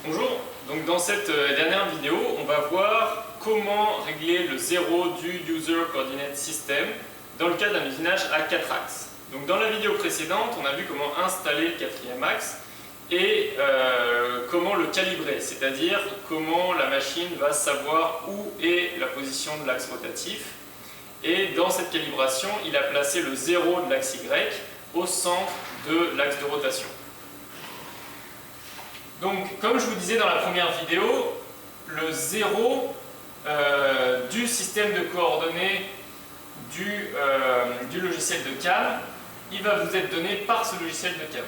Bonjour, donc dans cette dernière vidéo, on va voir comment régler le 0 du User Coordinate System dans le cas d'un usinage à 4 axes. Donc dans la vidéo précédente, on a vu comment installer le quatrième axe et comment le calibrer, c'est-à-dire comment la machine va savoir où est la position de l'axe rotatif. Et dans cette calibration, il a placé le 0 de l'axe Y au centre de l'axe de rotation. Donc, comme je vous disais dans la première vidéo, le 0 du système de coordonnées du logiciel de CAM, il va vous être donné par ce logiciel de CAM.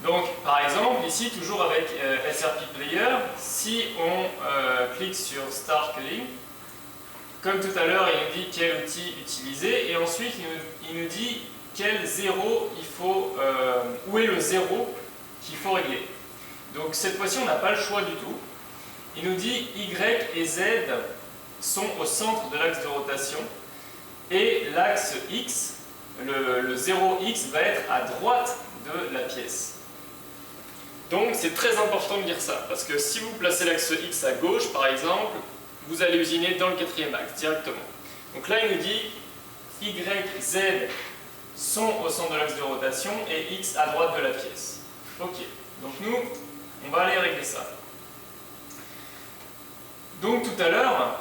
Donc, par exemple, ici, toujours avec SRP Player, si on clique sur Start Coding, comme tout à l'heure, il nous dit quel outil utiliser, et ensuite il nous dit quel 0 il faut, où est le 0 qu'il faut régler. Donc cette fois-ci, on n'a pas le choix du tout. Il nous dit Y et Z sont au centre de l'axe de rotation, et l'axe X, le 0X, va être à droite de la pièce. Donc c'est très important de dire ça, parce que si vous placez l'axe X à gauche, par exemple, vous allez usiner dans le quatrième axe directement. Donc là, il nous dit Y, Z sont au centre de l'axe de rotation et X à droite de la pièce. Ok, donc nous, on va aller régler ça. Donc tout à l'heure,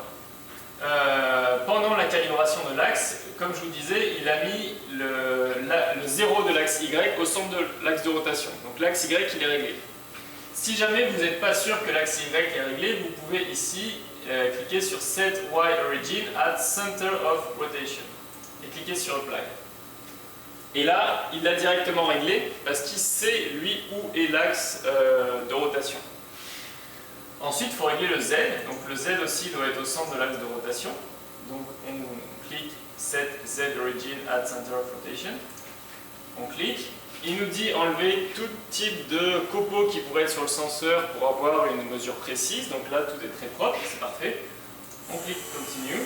pendant la calibration de l'axe, comme je vous disais, il a mis le 0 de l'axe Y au centre de l'axe de rotation. Donc l'axe Y, il est réglé. Si jamais vous n'êtes pas sûr que l'axe Y est réglé, vous pouvez ici cliquer sur Set Y Origin at Center of Rotation et cliquer sur Apply. Et là, il l'a directement réglé parce qu'il sait, lui, où est l'axe de rotation. Ensuite, il faut régler le Z. Donc le Z aussi doit être au centre de l'axe de rotation. Donc on clique Set Z Origin at Center of Rotation. On clique. Il nous dit enlever tout type de copeaux qui pourrait être sur le senseur pour avoir une mesure précise. Donc là, tout est très propre, c'est parfait. On clique Continue.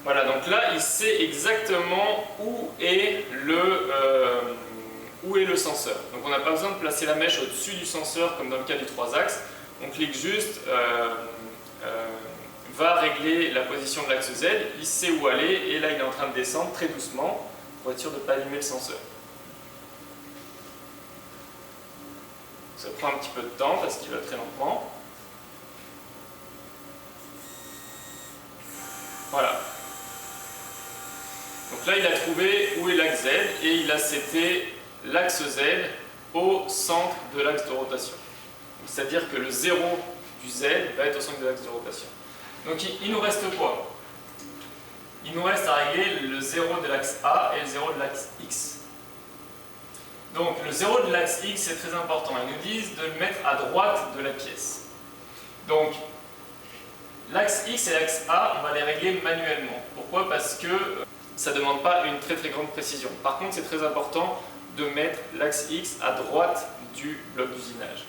Voilà, donc là, il sait exactement où est le senseur. Donc on n'a pas besoin de placer la mèche au-dessus du senseur comme dans le cas du 3 axes. On clique juste va régler la position de l'axe Z, il sait où aller et là il est en train de descendre très doucement pour être sûr de ne pas allumer le senseur. Ça prend un petit peu de temps parce qu'il va très lentement. Voilà. Donc là il a trouvé où est l'axe Z et il a seté l'axe Z au centre de l'axe de rotation. C'est-à-dire que le 0 du Z va être au centre de l'axe de rotation. Donc il nous reste quoi? Il nous reste à régler le 0 de l'axe A et le 0 de l'axe X. Donc le 0 de l'axe X c'est très important. Ils nous disent de le mettre à droite de la pièce. Donc l'axe X et l'axe A, on va les régler manuellement. Pourquoi? Parce que ça ne demande pas une très grande précision. Par contre, c'est très important de mettre l'axe X à droite du bloc d'usinage.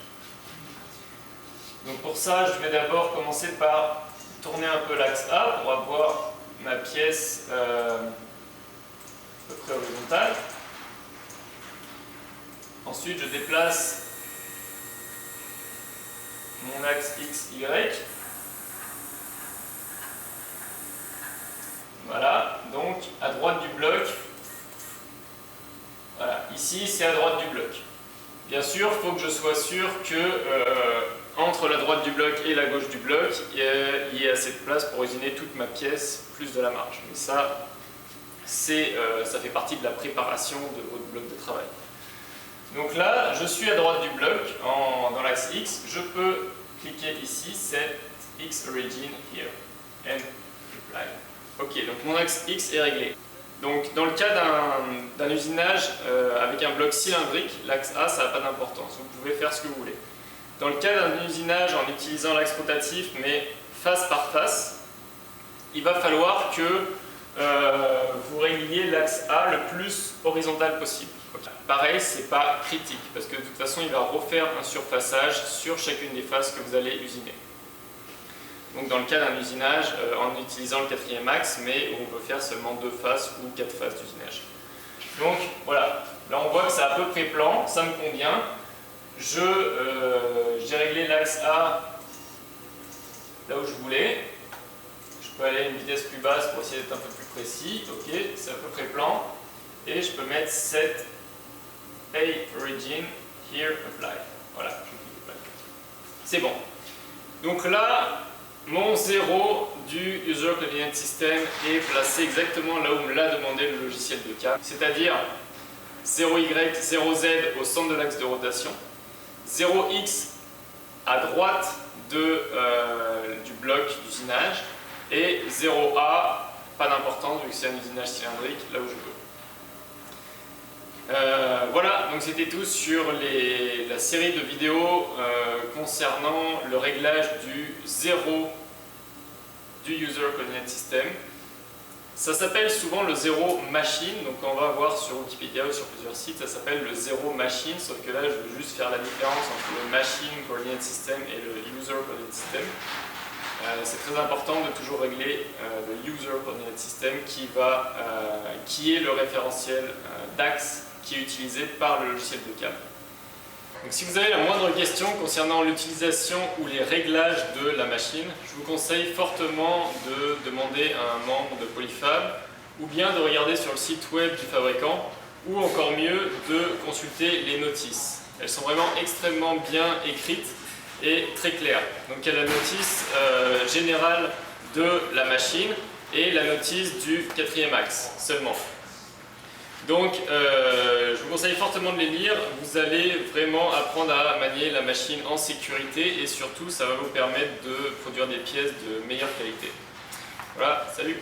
Donc pour ça, je vais d'abord commencer par tourner un peu l'axe A pour avoir ma pièce à peu près horizontale. Ensuite, je déplace mon axe X, Y. Voilà, donc à droite du bloc. Voilà, ici c'est à droite du bloc. Bien sûr, il faut que je sois sûr que entre la droite du bloc et la gauche du bloc, il y ait assez de place pour usiner toute ma pièce, plus de la marge. Mais ça, ça fait partie de la préparation de votre bloc de travail. Donc là, je suis à droite du bloc, dans l'axe X. Je peux cliquer ici, Set X Origin Here, and Apply. Ok, donc mon axe X est réglé. Donc dans le cas d'un usinage avec un bloc cylindrique, l'axe A, ça n'a pas d'importance. Vous pouvez faire ce que vous voulez. Dans le cas d'un usinage en utilisant l'axe rotatif, mais face par face, il va falloir que vous régliez l'axe A le plus horizontal possible. Okay. Pareil, ce n'est pas critique, parce que de toute façon, il va refaire un surfaçage sur chacune des faces que vous allez usiner. Donc dans le cas d'un usinage en utilisant le quatrième axe, mais où on peut faire seulement 2 faces ou 4 faces d'usinage. Donc voilà, là on voit que c'est à peu près plan, ça me convient. J'ai réglé l'axe A là où je voulais. Je peux aller à une vitesse plus basse pour essayer d'être un peu plus précis. Ok, c'est à peu près plan. Et je peux mettre set A origin here apply. Voilà, je clique apply. C'est bon. Donc là, mon 0 du User Coordinate System est placé exactement là où me l'a demandé le logiciel de CAM, c'est-à-dire 0Y, 0Z au centre de l'axe de rotation, 0X à droite du bloc d'usinage et 0A, pas d'importance vu que c'est un usinage cylindrique, là où je veux. Voilà, donc c'était tout sur la série de vidéos concernant le réglage du 0 du User Coordinate System. Ça s'appelle souvent le 0 machine, donc on va voir sur Wikipédia ou sur plusieurs sites, ça s'appelle le 0 machine, sauf que là je veux juste faire la différence entre le Machine Coordinate System et le User Coordinate System. C'est très important de toujours régler le User Coordinate System qui est le référentiel d'axe qui est utilisé par le logiciel de CAM. Donc, si vous avez la moindre question concernant l'utilisation ou les réglages de la machine, je vous conseille fortement de demander à un membre de Polyfab ou bien de regarder sur le site web du fabricant ou encore mieux de consulter les notices. Elles sont vraiment extrêmement bien écrites et très claires. Donc il y a la notice générale de la machine et la notice du 4e axe seulement. Donc, je vous conseille fortement de les lire, vous allez vraiment apprendre à manier la machine en sécurité et surtout ça va vous permettre de produire des pièces de meilleure qualité. Voilà, salut!